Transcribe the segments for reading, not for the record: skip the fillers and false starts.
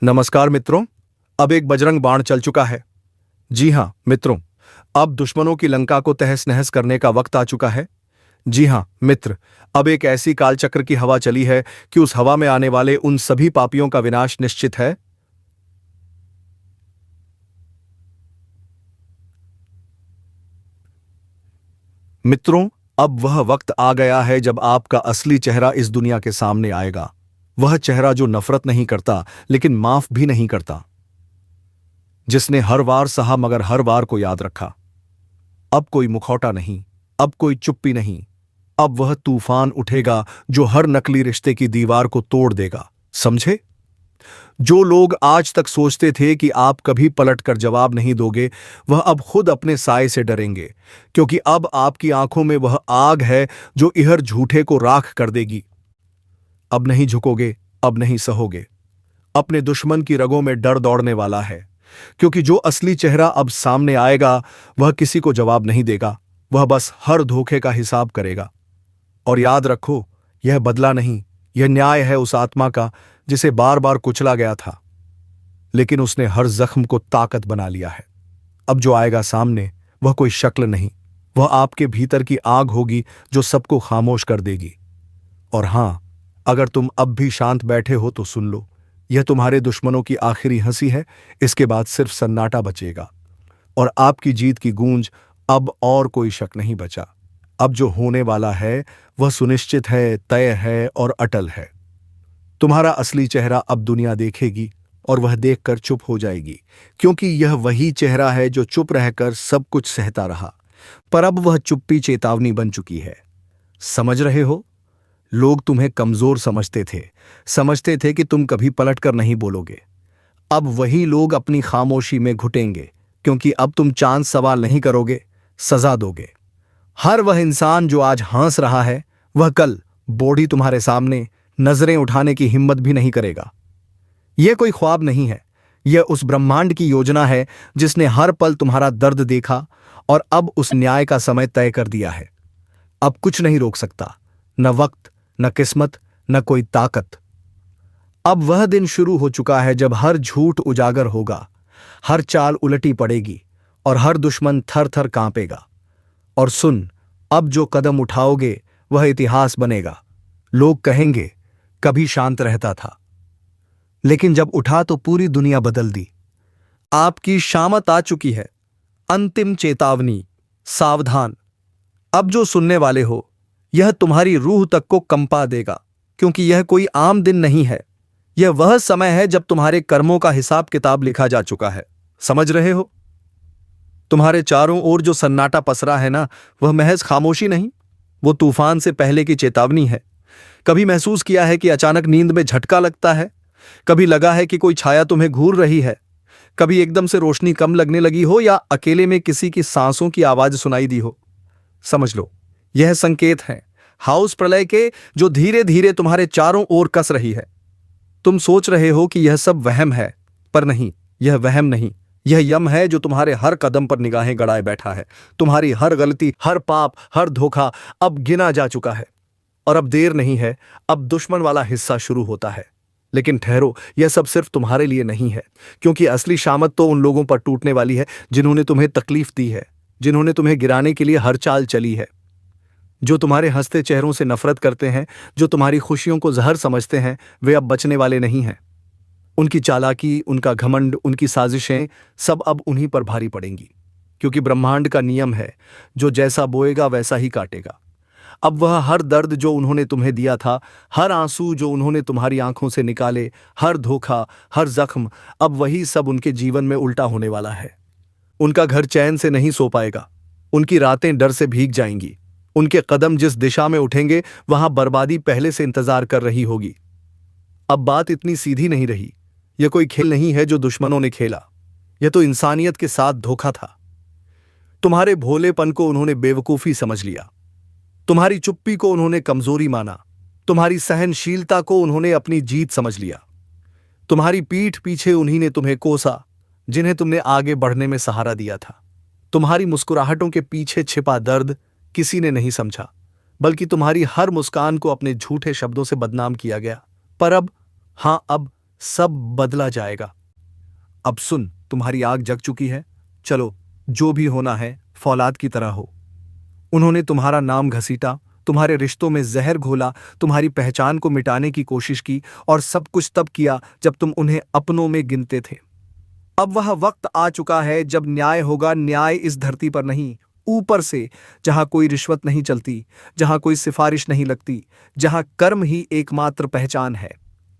नमस्कार मित्रों। अब एक बजरंग बाण चल चुका है। जी हां मित्रों, अब दुश्मनों की लंका को तहस नहस करने का वक्त आ चुका है। जी हां मित्र, अब एक ऐसी कालचक्र की हवा चली है कि उस हवा में आने वाले उन सभी पापियों का विनाश निश्चित है। मित्रों, अब वह वक्त आ गया है जब आपका असली चेहरा इस दुनिया के सामने आएगा। वह चेहरा जो नफरत नहीं करता लेकिन माफ भी नहीं करता, जिसने हर वार सहा मगर हर वार को याद रखा। अब कोई मुखौटा नहीं, अब कोई चुप्पी नहीं, अब वह तूफान उठेगा जो हर नकली रिश्ते की दीवार को तोड़ देगा। समझे? जो लोग आज तक सोचते थे कि आप कभी पलटकर जवाब नहीं दोगे, वह अब खुद अपने साए से डरेंगे, क्योंकि अब आपकी आंखों में वह आग है जो इहर झूठे को राख कर देगी। अब नहीं झुकोगे, अब नहीं सहोगे। अपने दुश्मन की रगों में डर दौड़ने वाला है, क्योंकि जो असली चेहरा अब सामने आएगा वह किसी को जवाब नहीं देगा। वह बस हर धोखे का हिसाब करेगा। और याद रखो, यह बदला नहीं, यह न्याय है उस आत्मा का जिसे बार बार कुचला गया था, लेकिन उसने हर जख्म को ताकत बना लिया है। अब जो आएगा सामने वह कोई शक्ल नहीं, वह आपके भीतर की आग होगी जो सबको खामोश कर देगी। और हां, अगर तुम अब भी शांत बैठे हो तो सुन लो, यह तुम्हारे दुश्मनों की आखिरी हंसी है। इसके बाद सिर्फ सन्नाटा बचेगा और आपकी जीत की गूंज। अब और कोई शक नहीं बचा। अब जो होने वाला है वह सुनिश्चित है, तय है और अटल है। तुम्हारा असली चेहरा अब दुनिया देखेगी और वह देखकर चुप हो जाएगी, क्योंकि यह वही चेहरा है जो चुप रहकर सब कुछ सहता रहा। पर अब वह चुप्पी चेतावनी बन चुकी है। समझ रहे हो? लोग तुम्हें कमजोर समझते थे कि तुम कभी पलटकर नहीं बोलोगे। अब वही लोग अपनी खामोशी में घुटेंगे, क्योंकि अब तुम चांद सवाल नहीं करोगे, सजा दोगे। हर वह इंसान जो आज हंस रहा है, वह कल बॉडी तुम्हारे सामने नजरें उठाने की हिम्मत भी नहीं करेगा। यह कोई ख्वाब नहीं है, यह उस ब्रह्मांड की योजना है जिसने हर पल तुम्हारा दर्द देखा और अब उस न्याय का समय तय कर दिया है। अब कुछ नहीं रोक सकता, न वक्त, न किस्मत, न कोई ताकत। अब वह दिन शुरू हो चुका है जब हर झूठ उजागर होगा, हर चाल उलटी पड़ेगी और हर दुश्मन थर थर कांपेगा। और सुन, अब जो कदम उठाओगे वह इतिहास बनेगा। लोग कहेंगे कभी शांत रहता था, लेकिन जब उठा तो पूरी दुनिया बदल दी। आपकी शामत आ चुकी है। अंतिम चेतावनी, सावधान। अब जो सुनने वाले हो, यह तुम्हारी रूह तक को कंपा देगा, क्योंकि यह कोई आम दिन नहीं है। यह वह समय है जब तुम्हारे कर्मों का हिसाब किताब लिखा जा चुका है। समझ रहे हो? तुम्हारे चारों ओर जो सन्नाटा पसरा है ना, वह महज खामोशी नहीं, वो तूफान से पहले की चेतावनी है। कभी महसूस किया है कि अचानक नींद में झटका लगता है? कभी लगा है कि कोई छाया तुम्हें घूर रही है? कभी एकदम से रोशनी कम लगने लगी हो या अकेले में किसी की सांसों की आवाज सुनाई दी हो? समझ लो, यह संकेत है हाउस प्रलय के, जो धीरे धीरे तुम्हारे चारों ओर कस रही है। तुम सोच रहे हो कि यह सब वहम है, पर नहीं, यह वहम नहीं, यह यम है जो तुम्हारे हर कदम पर निगाहें गड़ाए बैठा है। तुम्हारी हर गलती, हर पाप, हर धोखा अब गिना जा चुका है। और अब देर नहीं है, अब दुश्मन वाला हिस्सा शुरू होता है। लेकिन ठहरो, यह सब सिर्फ तुम्हारे लिए नहीं है, क्योंकि असली शामत तो उन लोगों पर टूटने वाली है जिन्होंने तुम्हें तकलीफ दी है, जिन्होंने तुम्हें गिराने के लिए हर चाल चली है, जो तुम्हारे हंसते चेहरों से नफरत करते हैं, जो तुम्हारी खुशियों को जहर समझते हैं। वे अब बचने वाले नहीं हैं। उनकी चालाकी, उनका घमंड, उनकी साजिशें सब अब उन्हीं पर भारी पड़ेंगी, क्योंकि ब्रह्मांड का नियम है, जो जैसा बोएगा वैसा ही काटेगा। अब वह हर दर्द जो उन्होंने तुम्हें दिया था, हर आंसू जो उन्होंने तुम्हारी आंखों से निकाले, हर धोखा, हर जख्म, अब वही सब उनके जीवन में उल्टा होने वाला है। उनका घर चैन से नहीं सो पाएगा, उनकी रातें डर से भीग जाएंगी। उनके कदम जिस दिशा में उठेंगे वहां बर्बादी पहले से इंतजार कर रही होगी। अब बात इतनी सीधी नहीं रही। यह कोई खेल नहीं है जो दुश्मनों ने खेला, यह तो इंसानियत के साथ धोखा था। तुम्हारे भोलेपन को उन्होंने बेवकूफी समझ लिया, तुम्हारी चुप्पी को उन्होंने कमजोरी माना, तुम्हारी सहनशीलता को उन्होंने अपनी जीत समझ लिया। तुम्हारी पीठ पीछे उन्हीं ने तुम्हें कोसा जिन्हें तुमने आगे बढ़ने में सहारा दिया था। तुम्हारी मुस्कुराहटों के पीछे छिपा दर्द किसी ने नहीं समझा, बल्कि तुम्हारी हर मुस्कान को अपने झूठे शब्दों से बदनाम किया गया। पर अब, हां, अब सब बदला जाएगा। अब सुन, तुम्हारी आग जग चुकी है। चलो, जो भी होना है फौलाद की तरह हो। उन्होंने तुम्हारा नाम घसीटा, तुम्हारे रिश्तों में जहर घोला, तुम्हारी पहचान को मिटाने की कोशिश की, और सब कुछ तब किया जब तुम उन्हें अपनों में गिनते थे। अब वह वक्त आ चुका है जब न्याय होगा। न्याय इस धरती पर नहीं, ऊपर से, जहां कोई रिश्वत नहीं चलती, जहां कोई सिफारिश नहीं लगती, जहां कर्म ही एकमात्र पहचान है।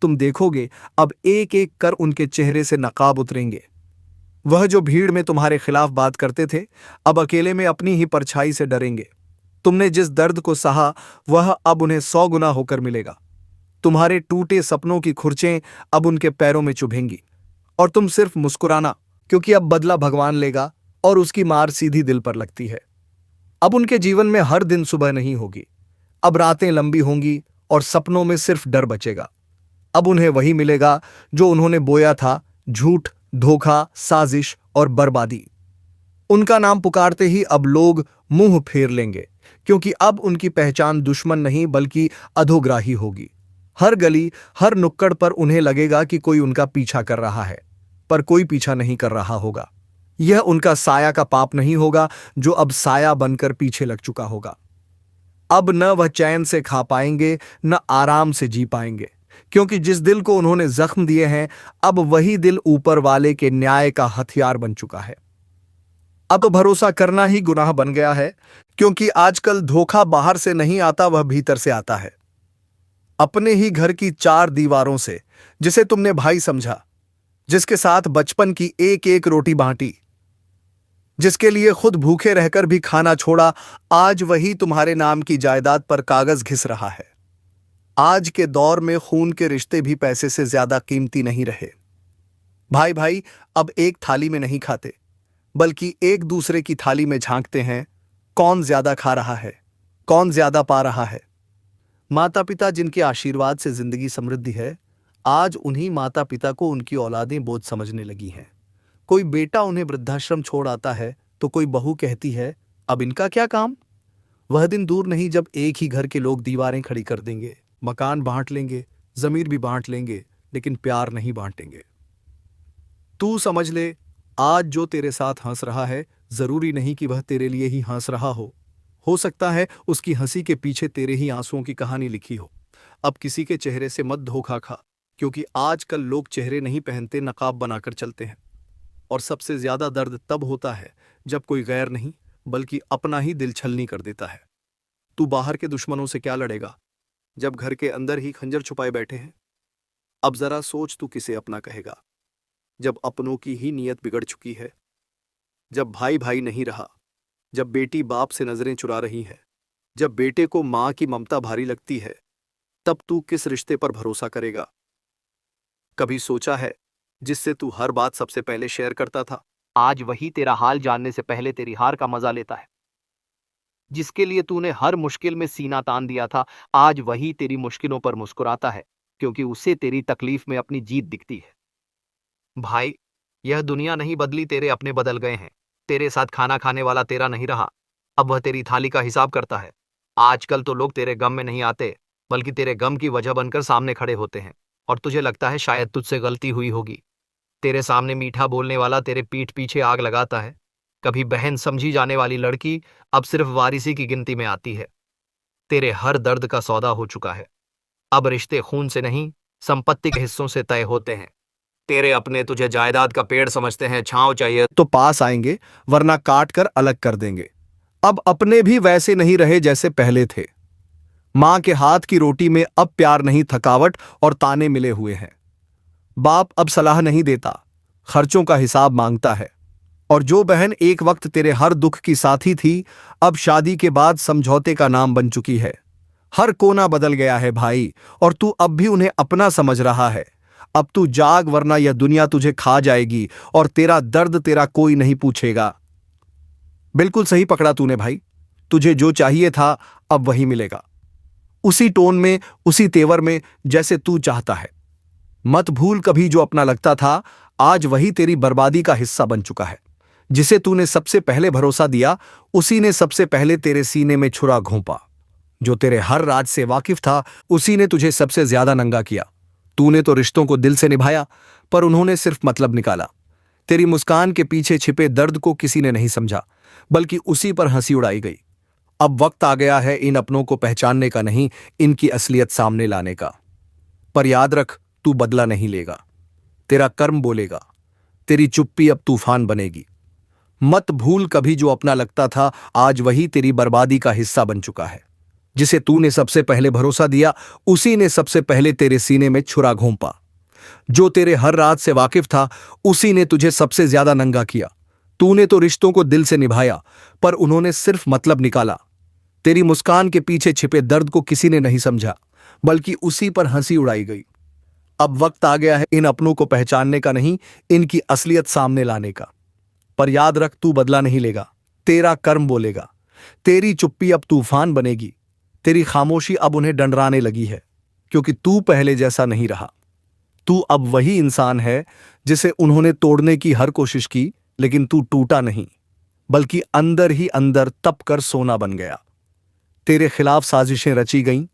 तुम देखोगे अब एक एक कर उनके चेहरे से नकाब उतरेंगे। वह जो भीड़ में तुम्हारे खिलाफ बात करते थे, अब अकेले में अपनी ही परछाई से डरेंगे। तुमने जिस दर्द को सहा, वह अब उन्हें 100 गुना होकर मिलेगा। तुम्हारे टूटे सपनों की खुरचें अब उनके पैरों में चुभेंगी, और तुम सिर्फ मुस्कुराना, क्योंकि अब बदला भगवान लेगा और उसकी मार सीधी दिल पर लगती है। अब उनके जीवन में हर दिन सुबह नहीं होगी, अब रातें लंबी होंगी और सपनों में सिर्फ डर बचेगा। अब उन्हें वही मिलेगा जो उन्होंने बोया था, झूठ, धोखा, साजिश और बर्बादी। उनका नाम पुकारते ही अब लोग मुंह फेर लेंगे, क्योंकि अब उनकी पहचान दुश्मन नहीं बल्कि अधोग्राही होगी। हर गली, हर नुक्कड़ पर उन्हें लगेगा कि कोई उनका पीछा कर रहा है, पर कोई पीछा नहीं कर रहा होगा। यह उनका साया का पाप नहीं होगा जो अब साया बनकर पीछे लग चुका होगा। अब न वह चैन से खा पाएंगे, न आराम से जी पाएंगे, क्योंकि जिस दिल को उन्होंने जख्म दिए हैं, अब वही दिल ऊपर वाले के न्याय का हथियार बन चुका है। अब तो भरोसा करना ही गुनाह बन गया है, क्योंकि आजकल धोखा बाहर से नहीं आता, वह भीतर से आता है। अपने ही घर की 4 दीवारों से, जिसे तुमने भाई समझा, जिसके साथ बचपन की एक एक रोटी बांटी, जिसके लिए खुद भूखे रहकर भी खाना छोड़ा, आज वही तुम्हारे नाम की जायदाद पर कागज घिस रहा है। आज के दौर में खून के रिश्ते भी पैसे से ज्यादा कीमती नहीं रहे। भाई भाई अब एक थाली में नहीं खाते, बल्कि एक दूसरे की थाली में झांकते हैं। कौन ज्यादा खा रहा है, कौन ज्यादा पा रहा है। माता पिता जिनके आशीर्वाद से जिंदगी समृद्धि है, आज उन्हीं माता पिता को उनकी औलादें बोझ समझने लगी हैं। कोई बेटा उन्हें वृद्धाश्रम छोड़ आता है तो कोई बहू कहती है, अब इनका क्या काम। वह दिन दूर नहीं जब एक ही घर के लोग दीवारें खड़ी कर देंगे, मकान बांट लेंगे, जमीर भी बांट लेंगे, लेकिन प्यार नहीं बांटेंगे। तू समझ ले, आज जो तेरे साथ हंस रहा है, जरूरी नहीं कि वह तेरे लिए ही हंस रहा हो सकता है उसकी हंसी के पीछे तेरे ही आंसुओं की कहानी लिखी हो। अब किसी के चेहरे से मत धोखा खा, क्योंकि आजकल लोग चेहरे नहीं पहनते, नकाब बनाकर चलते हैं। और सबसे ज्यादा दर्द तब होता है जब कोई गैर नहीं बल्कि अपना ही दिल छलनी कर देता है। तू बाहर के दुश्मनों से क्या लड़ेगा जब घर के अंदर ही खंजर छुपाए बैठे हैं। अब जरा सोच, तू किसे अपना कहेगा जब अपनों की ही नीयत बिगड़ चुकी है, जब भाई भाई नहीं रहा, जब बेटी बाप से नजरें चुरा रही है, जब बेटे को मां की ममता भारी लगती है। तब तू किस रिश्ते पर भरोसा करेगा। कभी सोचा है जिससे तू हर बात सबसे पहले शेयर करता था, आज वही तेरा हाल जानने से पहले तेरी हार का मजा लेता है। जिसके लिए तूने हर मुश्किल में सीना तान दिया था, आज वही तेरी मुश्किलों पर मुस्कुराता है, क्योंकि उसे तेरी तकलीफ में अपनी जीत दिखती है। भाई, यह दुनिया नहीं बदली, तेरे अपने बदल गए हैं। तेरे साथ खाना खाने वाला तेरा नहीं रहा, अब वह तेरी थाली का हिसाब करता है। आजकल तो लोग तेरे गम में नहीं आते, बल्कि तेरे गम की वजह बनकर सामने खड़े होते हैं, और तुझे लगता है शायद तुझसे गलती हुई होगी। तेरे सामने मीठा बोलने वाला तेरे पीठ पीछे आग लगाता है। कभी बहन समझी जाने वाली लड़की अब सिर्फ वारिसी की गिनती में आती है। तेरे हर दर्द का सौदा हो चुका है। अब रिश्ते खून से नहीं, संपत्ति के हिस्सों से तय होते हैं। तेरे अपने तुझे जायदाद का पेड़ समझते हैं, छांव चाहिए तो पास आएंगे, वरना काट कर अलग कर देंगे। अब अपने भी वैसे नहीं रहे जैसे पहले थे। मां के हाथ की रोटी में अब प्यार नहीं, थकावट और ताने मिले हुए हैं। बाप अब सलाह नहीं देता, खर्चों का हिसाब मांगता है। और जो बहन एक वक्त तेरे हर दुख की साथी थी, अब शादी के बाद समझौते का नाम बन चुकी है। हर कोना बदल गया है भाई, और तू अब भी उन्हें अपना समझ रहा है। अब तू जाग, वरना यह दुनिया तुझे खा जाएगी, और तेरा दर्द तेरा कोई नहीं पूछेगा। बिल्कुल सही पकड़ा तूने भाई, तुझे जो चाहिए था अब वही मिलेगा, उसी टोन में, उसी तेवर में जैसे तू चाहता है। मत भूल, कभी जो अपना लगता था, आज वही तेरी बर्बादी का हिस्सा बन चुका है। जिसे तूने सबसे पहले भरोसा दिया, उसी ने सबसे पहले तेरे सीने में छुरा घोंपा। जो तेरे हर राज से वाकिफ था, उसी ने तुझे सबसे ज्यादा नंगा किया। तूने तो रिश्तों को दिल से निभाया, पर उन्होंने सिर्फ मतलब निकाला। तेरी मुस्कान के पीछे छिपे दर्द को किसी ने नहीं समझा, बल्कि उसी पर हंसी उड़ाई गई। अब वक्त आ गया है इन अपनों को पहचानने का नहीं, इनकी असलियत सामने लाने का। पर याद रख, तू बदला नहीं लेगा। तेरा कर्म बोलेगा। तेरी चुप्पी अब तूफान बनेगी। मत भूल, कभी जो अपना लगता था, आज वही तेरी बर्बादी का हिस्सा बन चुका है। जिसे तूने सबसे पहले भरोसा दिया, उसी ने सबसे पहले तेरे सीने में छुरा घोंपा। जो तेरे हर रात से वाकिफ था, उसी ने तुझे सबसे ज्यादा नंगा किया। तूने तो रिश्तों को दिल से निभाया, पर उन्होंने सिर्फ मतलब निकाला। तेरी मुस्कान के पीछे छिपे दर्द को किसी ने नहीं समझा, बल्कि उसी पर हंसी उड़ाई गई। अब वक्त आ गया है इन अपनों को पहचानने का नहीं, इनकी असलियत सामने लाने का। पर याद रख, तू बदला नहीं लेगा। तेरा कर्म बोलेगा। तेरी चुप्पी अब तूफान बनेगी। तेरी खामोशी अब उन्हें डंडराने लगी है, क्योंकि तू पहले जैसा नहीं रहा। तू अब वही इंसान है जिसे उन्होंने तोड़ने की हर कोशिश की, लेकिन तू टूटा नहीं, बल्कि अंदर ही अंदर तप कर सोना बन गया। तेरे खिलाफ साजिशें रची गईं,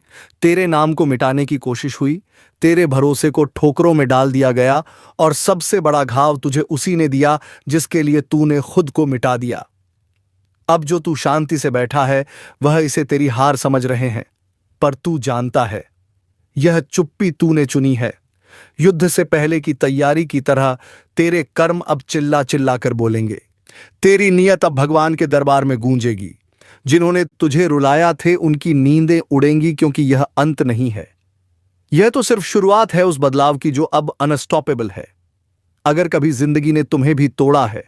तेरे नाम को मिटाने की कोशिश हुई, तेरे भरोसे को ठोकरों में डाल दिया गया, और सबसे बड़ा घाव तुझे उसी ने दिया जिसके लिए तूने खुद को मिटा दिया। अब जो तू शांति से बैठा है, वह इसे तेरी हार समझ रहे हैं, पर तू जानता है, यह चुप्पी तूने चुनी है। युद्ध से पहले की तैयारी की तरह तेरे कर्म अब चिल्ला चिल्ला कर बोलेंगे। तेरी नियत अब भगवान के दरबार में गूंजेगी। जिन्होंने तुझे रुलाया थे, उनकी नींदें उड़ेंगी, क्योंकि यह अंत नहीं है। यह तो सिर्फ शुरुआत है उस बदलाव की जो अब अनस्टॉपेबल है। अगर कभी जिंदगी ने तुम्हें भी तोड़ा है,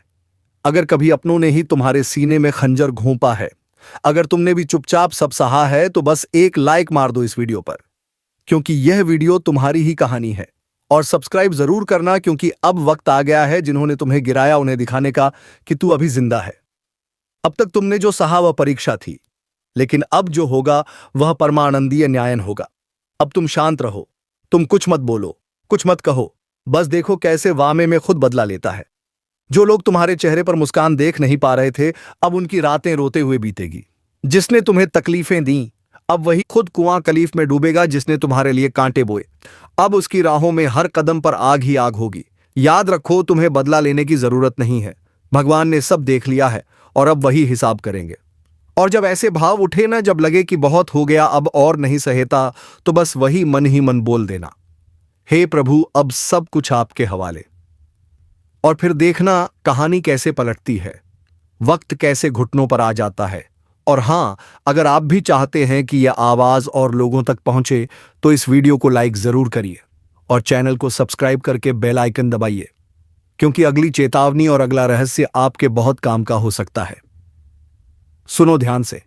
अगर कभी अपनों ने ही तुम्हारे सीने में खंजर घोंपा है, अगर तुमने भी चुपचाप सब सहा है, तो बस एक लाइक मार दो इस वीडियो पर, क्योंकि यह वीडियो तुम्हारी ही कहानी है। और सब्सक्राइब जरूर करना, क्योंकि अब वक्त आ गया है जिन्होंने तुम्हें गिराया उन्हें दिखाने का कि तू अभी जिंदा है। अब तक तुमने जो सहा वह परीक्षा थी, लेकिन अब जो होगा वह परमानंदीय न्यायन होगा। अब तुम शांत रहो, तुम कुछ मत बोलो, कुछ मत कहो, बस देखो कैसे वामे में खुद बदला लेता है। जो लोग तुम्हारे चेहरे पर मुस्कान देख नहीं पा रहे थे, अब उनकी रातें रोते हुए बीतेगी। जिसने तुम्हें तकलीफें दी, अब वही खुद कुआं कलीफ में डूबेगा जिसने तुम्हारे लिए कांटे बोए। अब उसकी राहों में हर कदम पर आग ही आग होगी। याद रखो, तुम्हें बदला लेने की जरूरत नहीं है। भगवान ने सब देख लिया है, और अब वही हिसाब करेंगे। और जब ऐसे भाव उठे ना, जब लगे कि बहुत हो गया, अब और नहीं सहेता, तो बस वही मन ही मन बोल देना, हे प्रभु, अब सब कुछ आपके हवाले। और फिर देखना कहानी कैसे पलटती है, वक्त कैसे घुटनों पर आ जाता है। और हां, अगर आप भी चाहते हैं कि यह आवाज और लोगों तक पहुंचे, तो इस वीडियो को लाइक जरूर करिए और चैनल को सब्सक्राइब करके बेल आइकन दबाइए, क्योंकि अगली चेतावनी और अगला रहस्य आपके बहुत काम का हो सकता है। सुनो ध्यान से।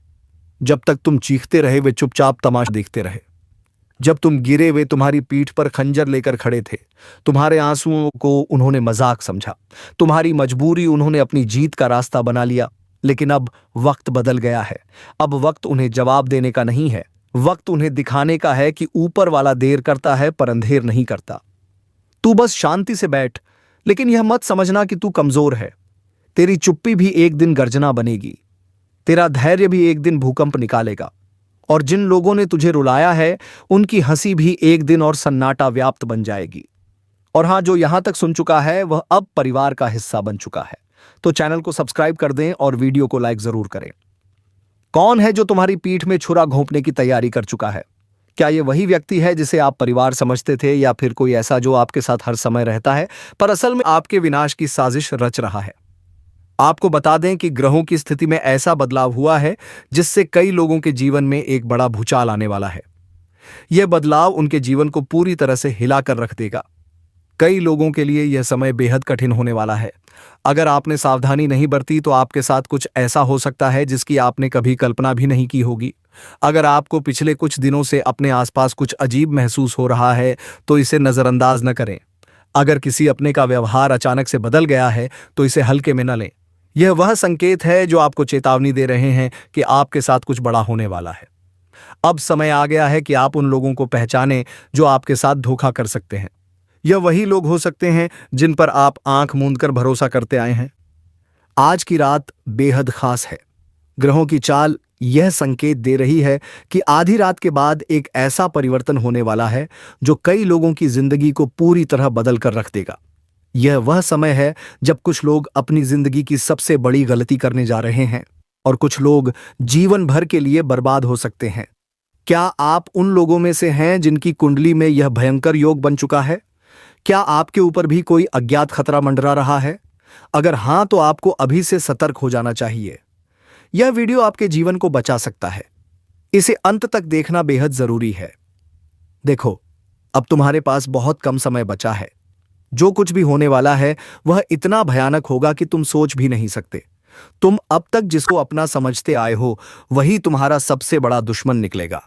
जब तक तुम चीखते रहे, वे चुपचाप तमाशा देखते रहे। जब तुम गिरे, वे तुम्हारी पीठ पर खंजर लेकर खड़े थे। तुम्हारे आंसुओं को उन्होंने मजाक समझा, तुम्हारी मजबूरी उन्होंने अपनी जीत का रास्ता बना लिया। लेकिन अब वक्त बदल गया है। अब वक्त उन्हें जवाब देने का नहीं है, वक्त उन्हें दिखाने का है कि ऊपर वाला देर करता है पर अंधेर नहीं करता। तू बस शांति से बैठ, लेकिन यह मत समझना कि तू कमजोर है। तेरी चुप्पी भी एक दिन गर्जना बनेगी, तेरा धैर्य भी एक दिन भूकंप निकालेगा। और जिन लोगों ने तुझे रुलाया है, उनकी हंसी भी एक दिन और सन्नाटा व्याप्त बन जाएगी। और हां, जो यहां तक सुन चुका है, वह अब परिवार का हिस्सा बन चुका है। तो चैनल को सब्सक्राइब कर दें और वीडियो को लाइक जरूर करें। कौन है जो तुम्हारी पीठ में छुरा घोंपने की तैयारी कर चुका है? क्या यह वही व्यक्ति है जिसे आप परिवार समझते थे, या फिर कोई ऐसा जो आपके साथ हर समय रहता है पर असल में आपके विनाश की साजिश रच रहा है? आपको बता दें कि ग्रहों की स्थिति में ऐसा बदलाव हुआ है जिससे कई लोगों के जीवन में एक बड़ा भूचाल आने वाला है। यह बदलाव उनके जीवन को पूरी तरह से हिलाकर रख देगा। कई लोगों के लिए यह समय बेहद कठिन होने वाला है। अगर आपने सावधानी नहीं बरती, तो आपके साथ कुछ ऐसा हो सकता है जिसकी आपने कभी कल्पना भी नहीं की होगी। अगर आपको पिछले कुछ दिनों से अपने आसपास कुछ अजीब महसूस हो रहा है, तो इसे नजरअंदाज न करें। अगर किसी अपने का व्यवहार अचानक से बदल गया है, तो इसे हल्के में न लें। यह वह संकेत है जो आपको चेतावनी दे रहे हैं कि आपके साथ कुछ बड़ा होने वाला है। अब समय आ गया है कि आप उन लोगों को पहचानें जो आपके साथ धोखा कर सकते हैं। यह वही लोग हो सकते हैं जिन पर आप आंख मूंदकर भरोसा करते आए हैं। आज की रात बेहद खास है। ग्रहों की चाल यह संकेत दे रही है कि आधी रात के बाद एक ऐसा परिवर्तन होने वाला है जो कई लोगों की जिंदगी को पूरी तरह बदल कर रख देगा। यह वह समय है जब कुछ लोग अपनी जिंदगी की सबसे बड़ी गलती करने जा रहे हैं और कुछ लोग जीवन भर के लिए बर्बाद हो सकते हैं। क्या आप उन लोगों में से हैं जिनकी कुंडली में यह भयंकर योग बन चुका है? क्या आपके ऊपर भी कोई अज्ञात खतरा मंडरा रहा है? अगर हां, तो आपको अभी से सतर्क हो जाना चाहिए। यह वीडियो आपके जीवन को बचा सकता है। इसे अंत तक देखना बेहद जरूरी है। देखो, अब तुम्हारे पास बहुत कम समय बचा है। जो कुछ भी होने वाला है वह इतना भयानक होगा कि तुम सोच भी नहीं सकते। तुम अब तक जिसको अपना समझते आए हो वही तुम्हारा सबसे बड़ा दुश्मन निकलेगा।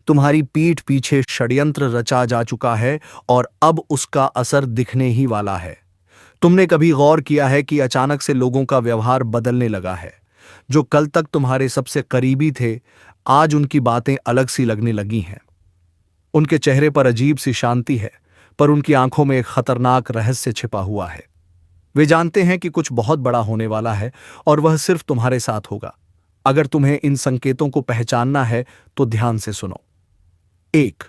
तुम्हारी पीठ पीछे षड्यंत्र रचा जा चुका है और अब उसका असर दिखने ही वाला है। तुमने कभी गौर किया है कि अचानक से लोगों का व्यवहार बदलने लगा है? जो कल तक तुम्हारे सबसे करीबी थे, आज उनकी बातें अलग सी लगने लगी हैं। उनके चेहरे पर अजीब सी शांति है, पर उनकी आंखों में एक खतरनाक रहस्य छिपा हुआ है। वे जानते हैं कि कुछ बहुत बड़ा होने वाला है और वह सिर्फ तुम्हारे साथ होगा। अगर तुम्हें इन संकेतों को पहचानना है तो ध्यान से सुनो। 1.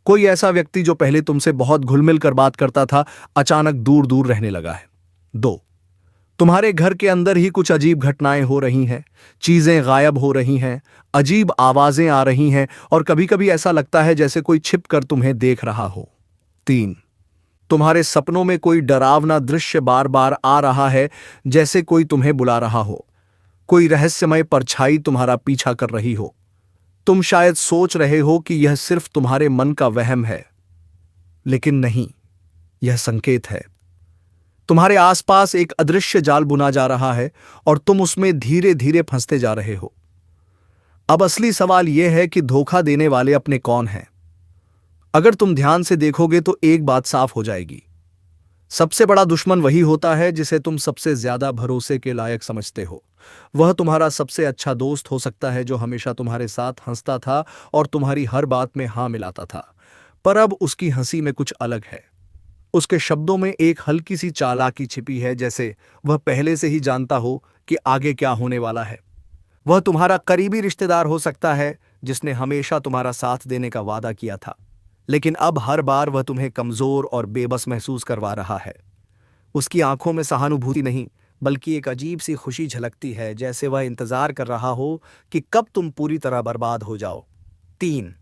कोई ऐसा व्यक्ति जो पहले तुमसे बहुत घुल-मिल कर बात करता था, अचानक दूर दूर रहने लगा है। 2. तुम्हारे घर के अंदर ही कुछ अजीब घटनाएं हो रही हैं, चीजें गायब हो रही हैं, अजीब आवाजें आ रही हैं और कभी-कभी ऐसा लगता है जैसे कोई छिप कर तुम्हें देख रहा हो। 3. तुम्हारे सपनों में कोई डरावना दृश्य बार बार आ रहा है, जैसे कोई तुम्हें बुला रहा हो। कोई रहस्यमय परछाई तुम्हारा पीछा कर रही हो। तुम शायद सोच रहे हो कि यह सिर्फ तुम्हारे मन का वहम है, लेकिन नहीं, यह संकेत है। तुम्हारे आसपास एक अदृश्य जाल बुना जा रहा है और तुम उसमें धीरे धीरे फंसते जा रहे हो। अब असली सवाल यह है कि धोखा देने वाले अपने कौन हैं? अगर तुम ध्यान से देखोगे तो एक बात साफ हो जाएगी। सबसे बड़ा दुश्मन वही होता है जिसे तुम सबसे ज्यादा भरोसे के लायक समझते हो। वह तुम्हारा सबसे अच्छा दोस्त हो सकता है जो हमेशा तुम्हारे साथ हंसता था और तुम्हारी हर बात में हां मिलाता था, पर अब उसकी हंसी में कुछ अलग है। उसके शब्दों में एक हल्की सी चालाकी छिपी है, जैसे वह पहले से ही जानता हो कि आगे क्या होने वाला है। वह तुम्हारा करीबी रिश्तेदार हो सकता है जिसने हमेशा तुम्हारा साथ देने का वादा किया था, लेकिन अब हर बार वह तुम्हें कमजोर और बेबस महसूस करवा रहा है। उसकी आंखों में सहानुभूति नहीं, बल्कि एक अजीब सी खुशी झलकती है, जैसे वह इंतजार कर रहा हो कि कब तुम पूरी तरह बर्बाद हो जाओ। 3.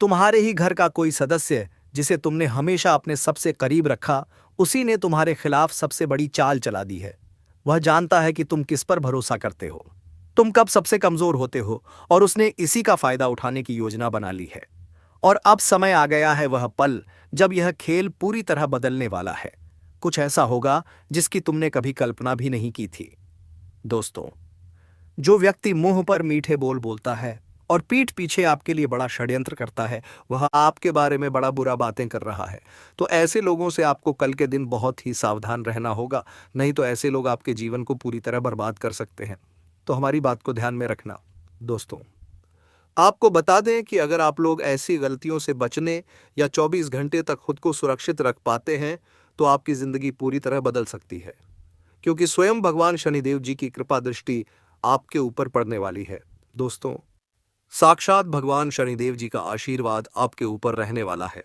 तुम्हारे ही घर का कोई सदस्य जिसे तुमने हमेशा अपने सबसे करीब रखा, उसी ने तुम्हारे खिलाफ सबसे बड़ी चाल चला दी है। वह जानता है कि तुम किस पर भरोसा करते हो, तुम कब सबसे कमजोर होते हो, और उसने इसी का फायदा उठाने की योजना बना ली है। और अब समय आ गया है वह पल जब यह खेल पूरी तरह बदलने वाला है। कुछ ऐसा होगा जिसकी तुमने कभी कल्पना भी नहीं की थी। दोस्तों, जो व्यक्ति मुंह पर मीठे बोल बोलता है और पीठ पीछे आपके लिए बड़ा षड्यंत्र करता है, वह आपके बारे में बड़ा बुरा बातें कर रहा है। तो ऐसे लोगों से आपको कल के दिन बहुत ही सावधान रहना होगा, नहीं तो ऐसे लोग आपके जीवन को पूरी तरह बर्बाद कर सकते हैं। तो हमारी बात को ध्यान में रखना। दोस्तों, आपको बता दें कि अगर आप लोग ऐसी गलतियों से बचने या 24 घंटे तक खुद को सुरक्षित रख पाते हैं तो आपकी जिंदगी पूरी तरह बदल सकती है, क्योंकि स्वयं भगवान शनिदेव जी की कृपा दृष्टि आपके ऊपर पड़ने वाली है। दोस्तों, साक्षात भगवान शनिदेव जी का आशीर्वाद आपके ऊपर रहने वाला है,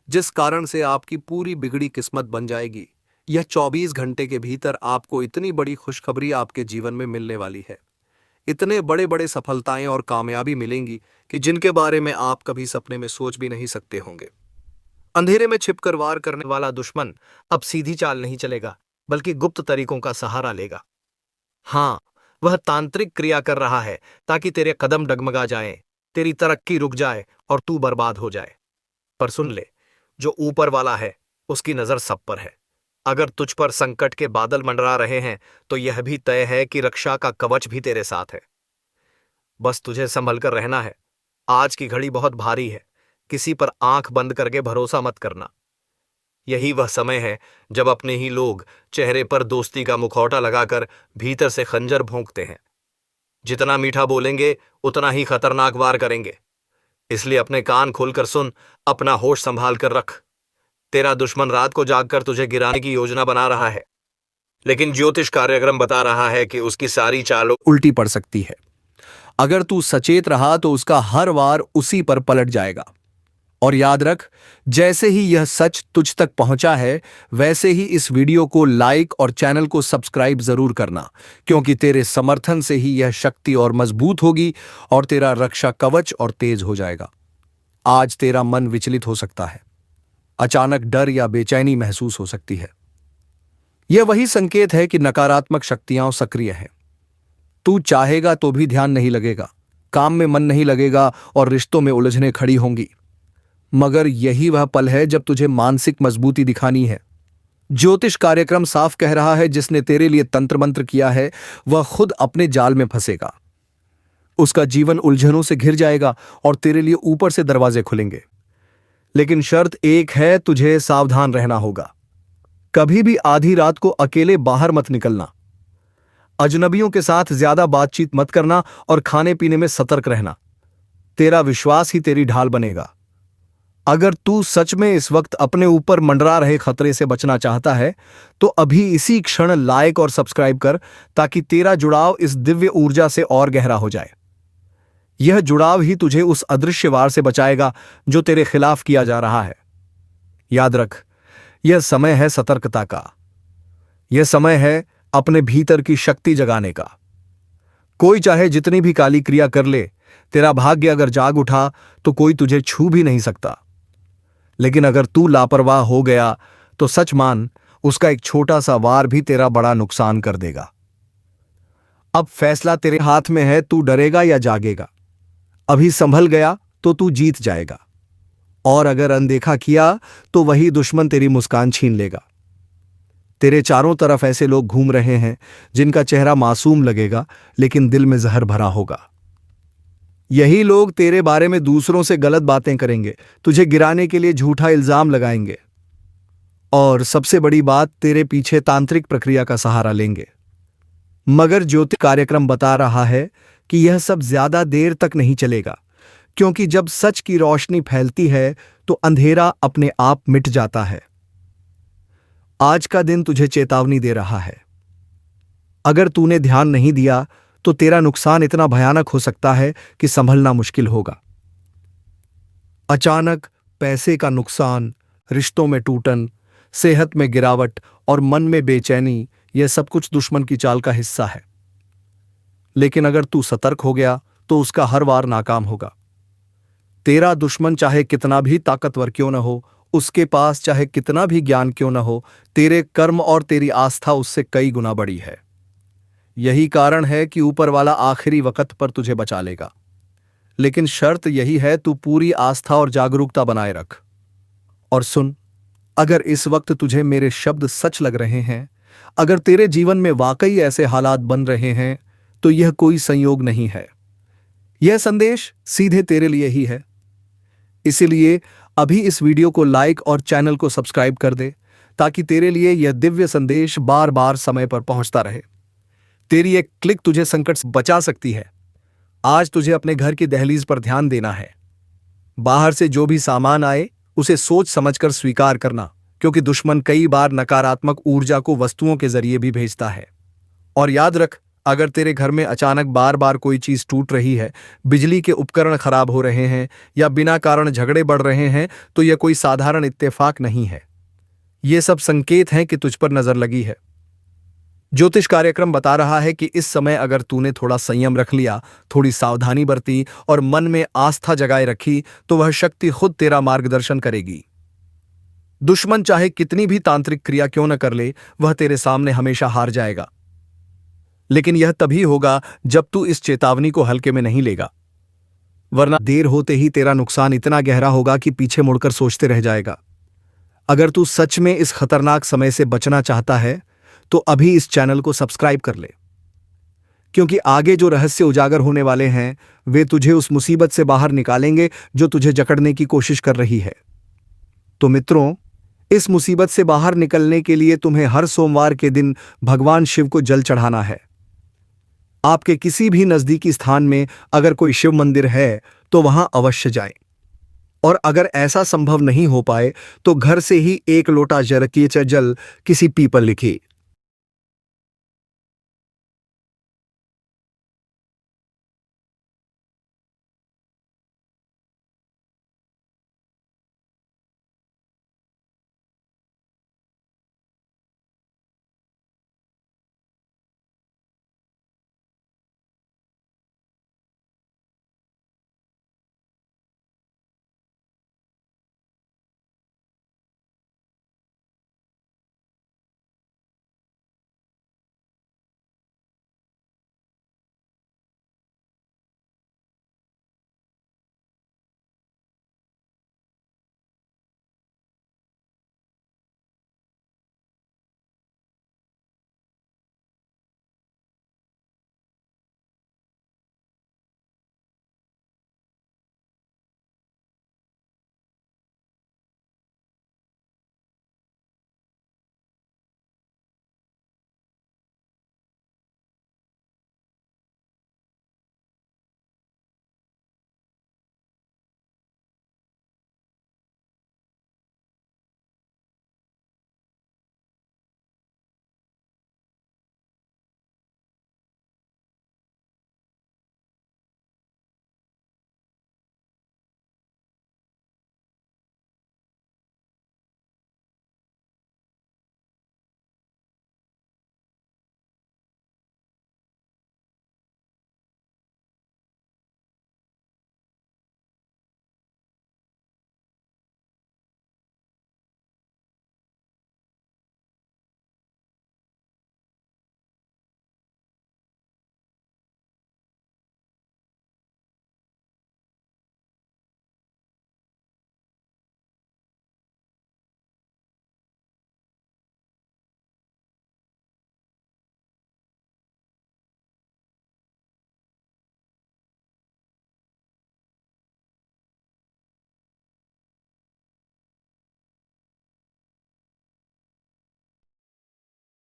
जिस कारण से आपकी पूरी बिगड़ी किस्मत बन जाएगी। यह 24 घंटे के भीतर आपको इतनी बड़ी खुशखबरी आपके जीवन में मिलने वाली है, इतने बड़े बड़े सफलताएं और कामयाबी मिलेंगी कि जिनके बारे में आप कभी सपने में सोच भी नहीं सकते होंगे। अंधेरे में छिपकर वार करने वाला दुश्मन अब सीधी चाल नहीं चलेगा, बल्कि गुप्त तरीकों का सहारा लेगा। हाँ, वह तांत्रिक क्रिया कर रहा है ताकि तेरे कदम डगमगा जाएं, तेरी तरक्की रुक जाए और तू बर्बाद हो जाए। पर सुन ले, जो ऊपर वाला है उसकी नजर सब पर है। अगर तुझ पर संकट के बादल मंडरा रहे हैं तो यह भी तय है कि रक्षा का कवच भी तेरे साथ है। बस तुझे संभल कर रहना है। आज की घड़ी बहुत भारी है, किसी पर आंख बंद करके भरोसा मत करना। यही वह समय है जब अपने ही लोग चेहरे पर दोस्ती का मुखौटा लगाकर भीतर से खंजर भोंकते हैं। जितना मीठा बोलेंगे उतना ही खतरनाक वार करेंगे। इसलिए अपने कान खोलकर सुन, अपना होश संभाल कर रख। तेरा दुश्मन रात को जागकर तुझे गिराने की योजना बना रहा है, लेकिन ज्योतिष कार्यक्रम बता रहा है कि उसकी सारी चालों उल्टी पड़ सकती है। अगर तू सचेत रहा तो उसका हर वार उसी पर पलट जाएगा। और याद रख, जैसे ही यह सच तुझ तक पहुंचा है, वैसे ही इस वीडियो को लाइक और चैनल को सब्सक्राइब जरूर करना, क्योंकि तेरे समर्थन से ही यह शक्ति और मजबूत होगी और तेरा रक्षा कवच और तेज हो जाएगा। आज तेरा मन विचलित हो सकता है, अचानक डर या बेचैनी महसूस हो सकती है। यह वही संकेत है कि नकारात्मक शक्तियां सक्रिय हैं। तू चाहेगा तो भी ध्यान नहीं लगेगा, काम में मन नहीं लगेगा और रिश्तों में उलझनें खड़ी होंगी। मगर यही वह पल है जब तुझे मानसिक मजबूती दिखानी है। ज्योतिष कार्यक्रम साफ कह रहा है, जिसने तेरे लिए तंत्र मंत्र किया है वह खुद अपने जाल में फंसेगा। उसका जीवन उलझनों से घिर जाएगा और तेरे लिए ऊपर से दरवाजे खुलेंगे। लेकिन शर्त एक है, तुझे सावधान रहना होगा। कभी भी आधी रात को अकेले बाहर मत निकलना, अजनबियों के साथ ज्यादा बातचीत मत करना और खाने पीने में सतर्क रहना। तेरा विश्वास ही तेरी ढाल बनेगा। अगर तू सच में इस वक्त अपने ऊपर मंडरा रहे खतरे से बचना चाहता है तो अभी इसी क्षण लाइक और सब्सक्राइब कर, ताकि तेरा जुड़ाव इस दिव्य ऊर्जा से और गहरा हो जाए। यह जुड़ाव ही तुझे उस अदृश्य वार से बचाएगा जो तेरे खिलाफ किया जा रहा है। याद रख, यह समय है सतर्कता का। यह समय है अपने भीतर की शक्ति जगाने का। कोई चाहे जितनी भी काली क्रिया कर ले, तेरा भाग्य अगर जाग उठा तो कोई तुझे छू भी नहीं सकता। लेकिन अगर तू लापरवाह हो गया तो सच मान, उसका एक छोटा सा वार भी तेरा बड़ा नुकसान कर देगा। अब फैसला तेरे हाथ में है, तू डरेगा या जागेगा। अभी संभल गया तो तू जीत जाएगा, और अगर अनदेखा किया तो वही दुश्मन तेरी मुस्कान छीन लेगा। तेरे चारों तरफ ऐसे लोग घूम रहे हैं जिनका चेहरा मासूम लगेगा, लेकिन दिल में जहर भरा होगा। यही लोग तेरे बारे में दूसरों से गलत बातें करेंगे, तुझे गिराने के लिए झूठा इल्जाम लगाएंगे, और सबसे बड़ी बात, तेरे पीछे तांत्रिक प्रक्रिया का सहारा लेंगे। मगर ज्योतिष कार्यक्रम बता रहा है कि यह सब ज्यादा देर तक नहीं चलेगा, क्योंकि जब सच की रोशनी फैलती है तो अंधेरा अपने आप मिट जाता है। आज का दिन तुझे चेतावनी दे रहा है। अगर तूने ध्यान नहीं दिया तो तेरा नुकसान इतना भयानक हो सकता है कि संभलना मुश्किल होगा। अचानक पैसे का नुकसान, रिश्तों में टूटन, सेहत में गिरावट और मन में बेचैनी, यह सब कुछ दुश्मन की चाल का हिस्सा है। लेकिन अगर तू सतर्क हो गया तो उसका हर वार नाकाम होगा। तेरा दुश्मन चाहे कितना भी ताकतवर क्यों न हो, उसके पास चाहे कितना भी ज्ञान क्यों न हो, तेरे कर्म और तेरी आस्था उससे कई गुना बड़ी है। यही कारण है कि ऊपर वाला आखिरी वक्त पर तुझे बचा लेगा। लेकिन शर्त यही है, तू पूरी आस्था और जागरूकता बनाए रख। और सुन, अगर इस वक्त तुझे मेरे शब्द सच लग रहे हैं, अगर तेरे जीवन में वाकई ऐसे हालात बन रहे हैं, तो यह कोई संयोग नहीं है। यह संदेश सीधे तेरे लिए ही है। इसीलिए अभी इस वीडियो को लाइक और चैनल को सब्सक्राइब कर दे, ताकि तेरे लिए यह दिव्य संदेश बार बार समय पर पहुंचता रहे। तेरी एक क्लिक तुझे संकट से बचा सकती है। आज तुझे अपने घर की दहलीज पर ध्यान देना है। बाहर से जो भी सामान आए उसे सोच समझकर स्वीकार करना, क्योंकि दुश्मन कई बार नकारात्मक ऊर्जा को वस्तुओं के जरिए भी भेजता है। और याद रख, अगर तेरे घर में अचानक बार बार कोई चीज टूट रही है, बिजली के उपकरण खराब हो रहे हैं या बिना कारण झगड़े बढ़ रहे हैं, तो यह कोई साधारण इत्तेफाक नहीं है। ये सब संकेत हैं कि तुझ पर नजर लगी है। ज्योतिष कार्यक्रम बता रहा है कि इस समय अगर तूने थोड़ा संयम रख लिया, थोड़ी सावधानी बरती और मन में आस्था जगाए रखी, तो वह शक्ति खुद तेरा मार्गदर्शन करेगी। दुश्मन चाहे कितनी भी तांत्रिक क्रिया क्यों न कर ले, वह तेरे सामने हमेशा हार जाएगा। लेकिन यह तभी होगा जब तू इस चेतावनी को हल्के में नहीं लेगा, वरना देर होते ही तेरा नुकसान इतना गहरा होगा कि पीछे मुड़कर सोचते रह जाएगा। अगर तू सच में इस खतरनाक समय से बचना चाहता है तो अभी इस चैनल को सब्सक्राइब कर ले, क्योंकि आगे जो रहस्य उजागर होने वाले हैं वे तुझे उस मुसीबत से बाहर निकालेंगे जो तुझे जकड़ने की कोशिश कर रही है। तो मित्रों, इस मुसीबत से बाहर निकलने के लिए तुम्हें हर सोमवार के दिन भगवान शिव को जल चढ़ाना है। आपके किसी भी नजदीकी स्थान में अगर कोई शिव मंदिर है तो वहां अवश्य जाएं। और अगर ऐसा संभव नहीं हो पाए तो घर से ही 1 लोटा जल किसी पीपल लिखी